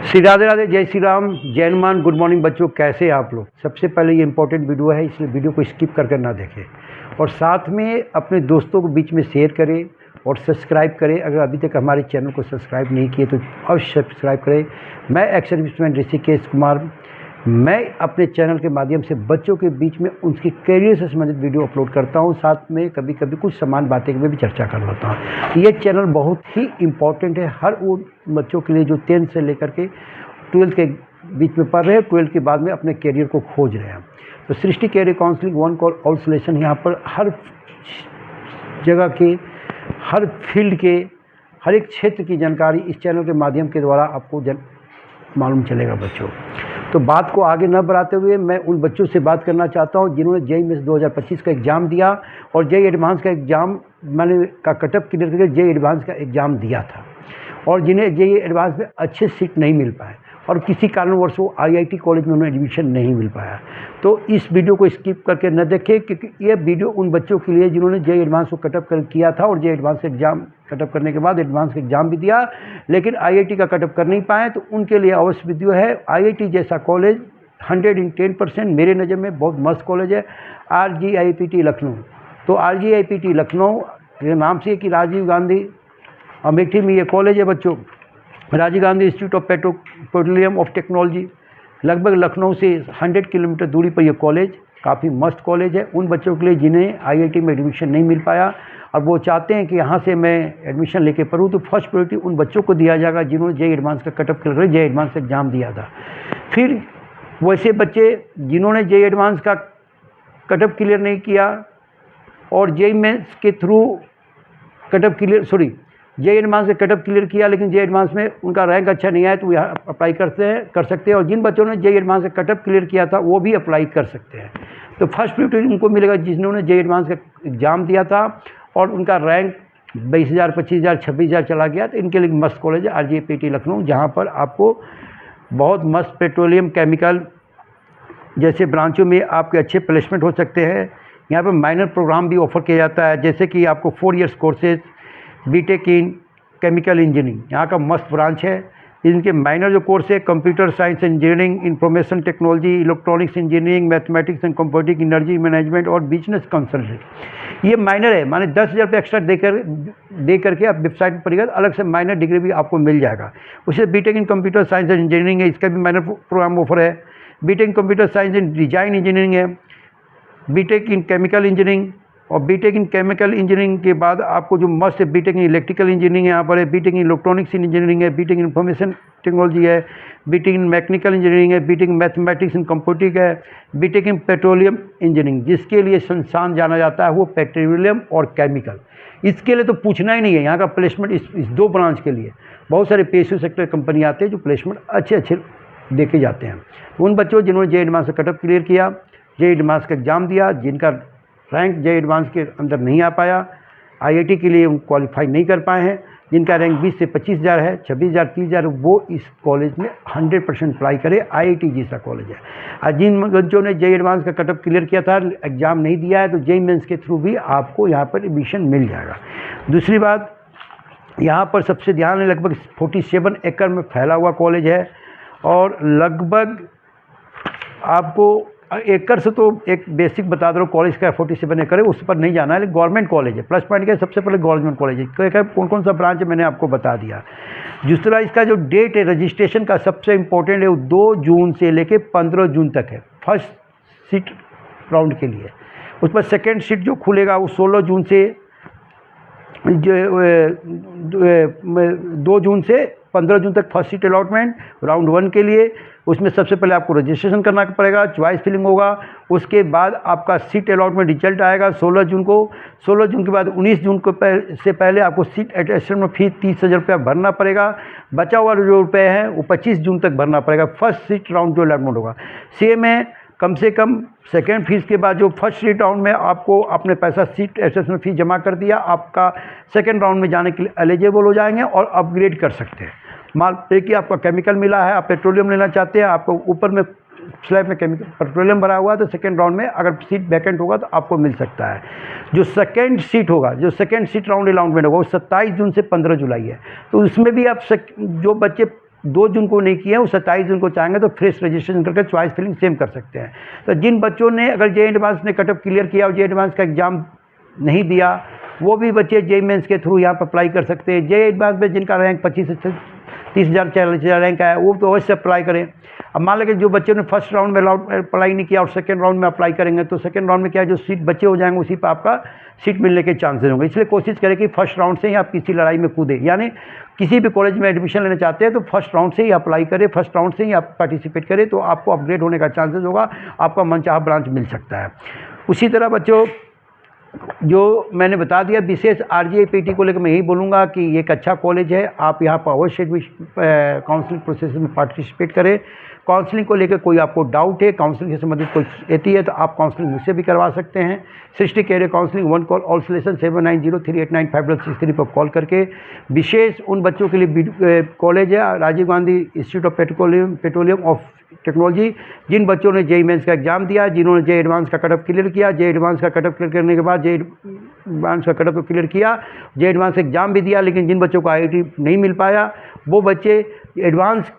श्री राधे राधे, जय श्री राम, जय Hanuman. Good morning बच्चों, कैसे हैं आप लोग। सबसे पहले ये इंपॉर्टेंट वीडियो है, इसलिए वीडियो को स्किप करके ना देखें और साथ में अपने दोस्तों को बीच में शेयर करें और सब्सक्राइब करें। अगर अभी तक हमारे चैनल को सब्सक्राइब नहीं किए तो अवश्य सब्सक्राइब करें। मैं एक्स सर्विसमैन ऋषिकेश कुमार, मैं अपने चैनल के माध्यम से बच्चों के बीच में उनके करियर से संबंधित वीडियो अपलोड करता हूं। साथ में कभी कभी कुछ समान बातें में भी चर्चा कर लेता हूं। ये चैनल बहुत ही इम्पोर्टेंट है हर वो बच्चों के लिए जो 10th से लेकर के 12th के बीच में पढ़ रहे हैं, 12th के बाद में अपने करियर को खोज रहे हैं। तो Srishti career counselling, one call all solution, यहाँ पर हर जगह के, हर फील्ड के, हर एक क्षेत्र की जानकारी इस चैनल के माध्यम के द्वारा आपको मालूम चलेगा बच्चों। तो बात को आगे न बढ़ाते हुए मैं उन बच्चों से बात करना चाहता हूं जिन्होंने जेईई मेंस 2025 का एग्ज़ाम दिया और जेईई एडवांस का एग्ज़ाम मैंने का कटअप क्लियर करके जेईई एडवांस का एग्ज़ाम दिया था और जिन्हें जेईई एडवांस में अच्छे सीट नहीं मिल पाए और किसी कारणवश वो आईआईटी कॉलेज में उन्हें एडमिशन नहीं मिल पाया। तो इस वीडियो को स्किप करके न देखें, क्योंकि ये वीडियो उन बच्चों के लिए जिन्होंने जेईई एडवांस को कटअप किया था और जेईई एडवांस एग्ज़ाम कटअप करने के बाद एडवांस का एग्ज़ाम भी दिया लेकिन आईआईटी का कटअप कर नहीं पाए। तो उनके लिए अवश्य वीडियो है। आईआईटी जैसा कॉलेज 110% मेरे नज़र में बहुत मस्त कॉलेज है, RGIPT लखनऊ। तो RGIPT लखनऊ के नाम से कि राजीव गांधी अमेठी में ये कॉलेज है बच्चों, Rajiv Gandhi institute of petroleum of technology. लगभग लखनऊ से 100 किलोमीटर दूरी पर यह कॉलेज काफ़ी मस्त कॉलेज है उन बच्चों के लिए जिन्हें आईआईटी में एडमिशन नहीं मिल पाया और वो चाहते हैं कि यहाँ से मैं एडमिशन लेके पढ़ूँ। तो फर्स्ट प्रायोरिटी उन बच्चों को दिया जाएगा जिन्होंने जेईई एडवांस का कटअप कर जेईई एडवांस एग्ज़ाम दिया था। फिर वैसे बच्चे जिन्होंने जेईई एडवांस का कटअप क्लियर नहीं किया और जेईई मेंस के थ्रू जेईई एडवांस से कटअप क्लियर किया लेकिन जेईई एडवांस में उनका रैंक अच्छा नहीं आया तो वो यहाँ अप्लाई कर सकते हैं। और जिन बच्चों ने जेईई एडवांस से कटअप क्लियर किया था वो भी अप्लाई कर सकते हैं। तो फर्स्ट प्रायोरिटी उनको मिलेगा जिन्होंने जेईई एडवांस का एग्ज़ाम दिया था और उनका रैंक 22,000, 25,000, 26,000 चला गया। तो इनके लिए मस्त कॉलेज है RGIPT लखनऊ, जहाँ पर आपको बहुत मस्त पेट्रोलियम केमिकल जैसे ब्रांचों में आपके अच्छे प्लेसमेंट हो सकते हैं। यहाँ पर माइनर प्रोग्राम भी ऑफर किया जाता है, जैसे कि आपको 4 years courses BTech in chemical engineering यहाँ का मस्त ब्रांच है। इनके माइनर जो कोर्स है computer science engineering, information technology, electronics engineering, mathematics and computing, energy management और बिजनेस कंसल्टेंट। ये माइनर है, माने 10,000 रुपये एक्स्ट्रा दे करके आप वेबसाइट पर पढ़िएगा, अलग से माइनर डिग्री भी आपको मिल जाएगा। उसे BTech in computer science and engineering है, इसका भी माइनर प्रोग्राम ऑफर है। BTech in computer science and design engineering है, बीटेक इन केमिकल इंजीनियरिंग और बीटेक इन केमिकल इंजीनियरिंग के बाद आपको जो मस्त है बीटेक इन इलेक्ट्रिकल इंजीनियरिंग यहाँ पर है, बीटेक इन इलेक्ट्रॉनिक्स इंजीनियरिंग है, बीटेक इन इंफॉर्मेशन टेक्नोलॉजी है, बीटेक इन मैकेनिकल इंजीनियरिंग है, BTech in mathematics and computing है, बीटेक इन पेट्रोलियम इंजीनियरिंग जिसके लिए संस्थान जाना जाता है वो पेट्रोलियम और केमिकल। इसके लिए तो पूछना ही नहीं है, यहाँ का प्लेसमेंट इस 2 ब्रांच के लिए बहुत सारे PSU सेक्टर कंपनी आते हैं जो प्लेसमेंट अच्छे देके जाते हैं। उन बच्चों जिन्होंने जेईई एडवांस का कटअप क्लियर किया, जेईई एडवांस का एग्ज़ाम दिया, जिनका रैंक जेईई एडवांस के अंदर नहीं आ पाया, आईआईटी के लिए क्वालिफाई नहीं कर पाए हैं, जिनका रैंक 20 से 25,000 है, 26,000, 30,000, वो इस कॉलेज में 100% अप्लाई करे। आईआईटी जैसा कॉलेज है। और जिन बच्चों ने जेईई एडवांस का कटअप क्लियर किया था, एग्ज़ाम नहीं दिया है, तो जेईई मेंस के थ्रू भी आपको यहाँ पर एडमिशन मिल जाएगा। दूसरी बात, यहाँ पर सबसे ध्यान है, लगभग 47 एकड़ में फैला हुआ कॉलेज है और लगभग आपको एकड़ से तो एक बेसिक बता दो कॉलेज का 47 एकड़ है, उस पर नहीं जाना है, लेकिन गवर्नमेंट कॉलेज है। प्लस पॉइंट क्या है, सबसे पहले गवर्नमेंट कॉलेज है। कौन कौन सा ब्रांच है मैंने आपको बता दिया। दूसरा, इसका जो डेट है रजिस्ट्रेशन का सबसे इम्पोर्टेंट है, वो 2 जून से लेके 15 जून तक है फर्स्ट सीट राउंड के लिए। उस पर सेकेंड सीट जो खुलेगा वो 16 जून से 2 जून से 15 जून तक फर्स्ट सीट अलॉटमेंट राउंड 1 के लिए। उसमें सबसे पहले आपको रजिस्ट्रेशन करना पड़ेगा, चॉइस फिलिंग होगा, उसके बाद आपका सीट अलॉटमेंट रिजल्ट आएगा 16 जून को। 16 जून के बाद 19 जून को से पहले आपको सीट अटेस्टेशन फीस 30,000 रुपया भरना पड़ेगा। बचा हुआ जो रुपये हैं वो 25 जून तक भरना पड़ेगा। फर्स्ट सीट राउंड जो अलॉटमेंट होगा सेम है, कम से कम सेकेंड फीस के बाद जो फर्स्ट सीट राउंड में आपको अपने पैसा सीट अटेस्टेशन फीस जमा कर दिया, आपका सेकेंड राउंड में जाने के लिए एलिजिबल हो जाएंगे और अपग्रेड कर सकते हैं। मान देखिए आपका केमिकल मिला है, आप पेट्रोलियम लेना चाहते हैं, आपको ऊपर में स्लैब में केमिकल पेट्रोलियम भरा हुआ है, तो सेकेंड राउंड में अगर सीट वैकेंट होगा तो आपको मिल सकता है। जो सेकेंड सीट होगा, जो सेकेंड सीट राउंड अलॉटमेंट होगा वो 27 जून से 15 जुलाई है। तो उसमें भी आप जो बच्चे 2 जून को नहीं किया है वो 27 जून को चाहेंगे तो फ्रेश रजिस्ट्रेशन करके चॉइस फिलिंग सेम कर सकते हैं। तो जिन बच्चों ने अगर जे एडवांस ने कट ऑफ क्लियर किया और जे एडवांस का एग्ज़ाम नहीं दिया, वो भी बच्चे जे मेंस के थ्रू यहाँ पर अप्लाई कर सकते हैं। जे एडवांस में जिनका रैंक 25 से 30,000 40,000 रैंक आया वो तो अवश्य अप्लाई करें। अब मान लें कि जो बच्चों ने फर्स्ट राउंड में अप्लाई नहीं किया और सेकंड राउंड में अप्लाई करेंगे तो सेकंड राउंड में क्या है, जो सीट बचे हो जाएंगे उसी पर आपका सीट मिलने के चांसेस होंगे। इसलिए कोशिश करें कि फर्स्ट राउंड से ही आप किसी लड़ाई में कूदें, यानी किसी भी कॉलेज में एडमिशन लेना चाहते हैं तो फर्स्ट राउंड से ही अप्लाई करें, फर्स्ट राउंड से ही आप पार्टिसिपेट करें तो आपको अपग्रेड होने का चांसेस होगा, आपका मनचाहा ब्रांच मिल सकता है। उसी तरह बच्चों जो मैंने बता दिया विशेष RGIPT को लेकर मैं यही बोलूँगा कि ये एक अच्छा कॉलेज है, आप यहाँ पर अवश्य काउंसलिंग प्रोसेस में पार्टिसिपेट करें। काउंसलिंग को लेकर कोई आपको डाउट है, काउंसलिंग से संबंधित कोई रहती है तो आप काउंसलिंग मुझसे भी करवा सकते हैं। Srishti career counselling 1 call all solution 7903895063 पर कॉल करके। विशेष उन बच्चों के लिए कॉलेज है Rajiv Gandhi institute of petroleum of technology, जिन बच्चों ने जेईई मेंस का एग्ज़ाम दिया, जिन्होंने जे एडवांस का कट ऑफ क्लियर किया, जे एडवांस का कट ऑफ क्लियर करने के बाद जे एडवांस का कट ऑफ क्लियर किया, जे एडवांस एग्ज़ाम भी दिया, लेकिन जिन बच्चों को IIT नहीं मिल पाया वो बच्चे एडवांस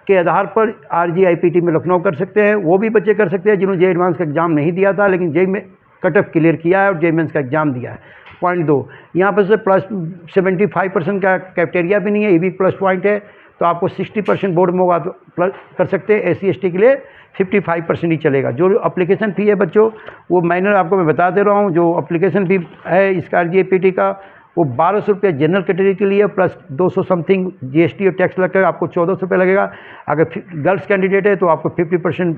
के आधार पर RGIPT में लखनऊ कर सकते हैं। वो भी बच्चे कर सकते हैं जिन्होंने जे एडवांस का एग्ज़ाम नहीं दिया था लेकिन जेईई में कट ऑफ क्लियर किया है और जेईई मेंस का एग्ज़ाम दिया है। पॉइंट 2 यहाँ पर से प्लस 75% का कैटेरिया भी नहीं है, ये भी प्लस पॉइंट है। तो आपको 60% बोर्ड में होगा तो प्लस कर सकते हैं। SC ST के लिए 55% ही चलेगा। जो अप्लीकेशन फ़ी है बच्चों वो माइनर आपको मैं बता दे रहा हूँ, जो अप्लीकेशन फ़ी है इसका RGIPT का वो 1200 रुपये जनरल कैटेगरी के लिए प्लस 200 समथिंग GST और टैक्स लगकर आपको 1400 रुपये लगेगा। अगर गर्ल्स कैंडिडेट है तो आपको 50%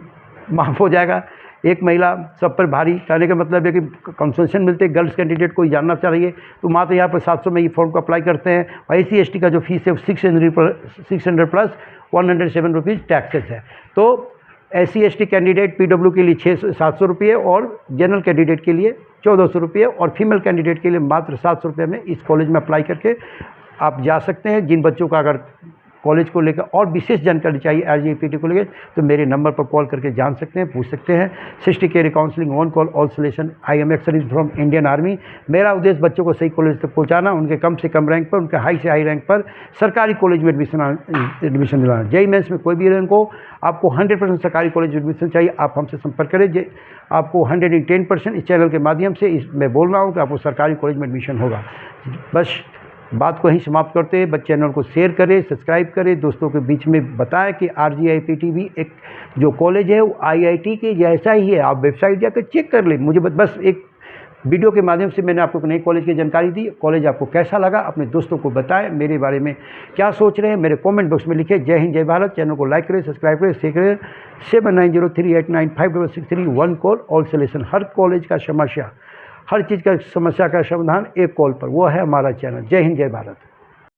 माफ़ हो जाएगा। एक महिला सब पर भारी, कहने का मतलब है कि कंसेशन मिलते हैं। गर्ल्स कैंडिडेट कोई जानना चाहिए तो मात्र यहाँ पर 700 में ये फॉर्म को अप्लाई करते हैं। और SC ST का जो फीस है 600 प्लस 107 रुपीज़ टैक्सेस है। तो SC ST कैंडिडेट PW के लिए 700 रुपये और जनरल कैंडिडेट के लिए 1400 रुपये और फीमेल कैंडिडेट के लिए मात्र 700 रुपये में इस कॉलेज में अप्लाई करके आप जा सकते हैं। जिन बच्चों का अगर कॉलेज को लेकर और विशेष जानकारी चाहिए RGIPT को लेकर तो मेरे नंबर पर कॉल करके जान सकते हैं, पूछ सकते हैं। Srishti career counselling 1 call all solution IM ex service from Indian army. मेरा उद्देश्य बच्चों को सही कॉलेज तक पहुंचाना, उनके कम से कम रैंक पर, उनके हाई से हाई रैंक पर सरकारी कॉलेज में एडमिशन दिलाना। जेईई मेंस में कोई भी रैंक हो, आपको 100% सरकारी कॉलेज एडमिशन चाहिए, आप हमसे संपर्क करें। आपको 110% इस चैनल के माध्यम से मैं बोल रहा हूँ कि आपको सरकारी कॉलेज में एडमिशन होगा। बस बात को ही समाप्त करते हैं। बस चैनल को शेयर करें, सब्सक्राइब करें, दोस्तों के बीच में बताएं कि RGIPT भी एक जो कॉलेज है वो IIT के जैसा ही है। आप वेबसाइट जाकर चेक कर लें। मुझे बस एक वीडियो के माध्यम से मैंने आपको नई कॉलेज की जानकारी दी। कॉलेज आपको कैसा लगा अपने दोस्तों को बताएं, मेरे बारे में क्या सोच रहे हैं मेरे कमेंट बॉक्स में लिखें। जय हिंद, जय भारत। चैनल को लाइक करें, सब्सक्राइब करें, शेयर करें। 7903895663 1 कॉल ऑल सॉल्यूशन। हर कॉलेज का समस्या, हर चीज़ का समस्या का समाधान एक कॉल पर, वो है हमारा चैनल। जय हिंद, जय भारत।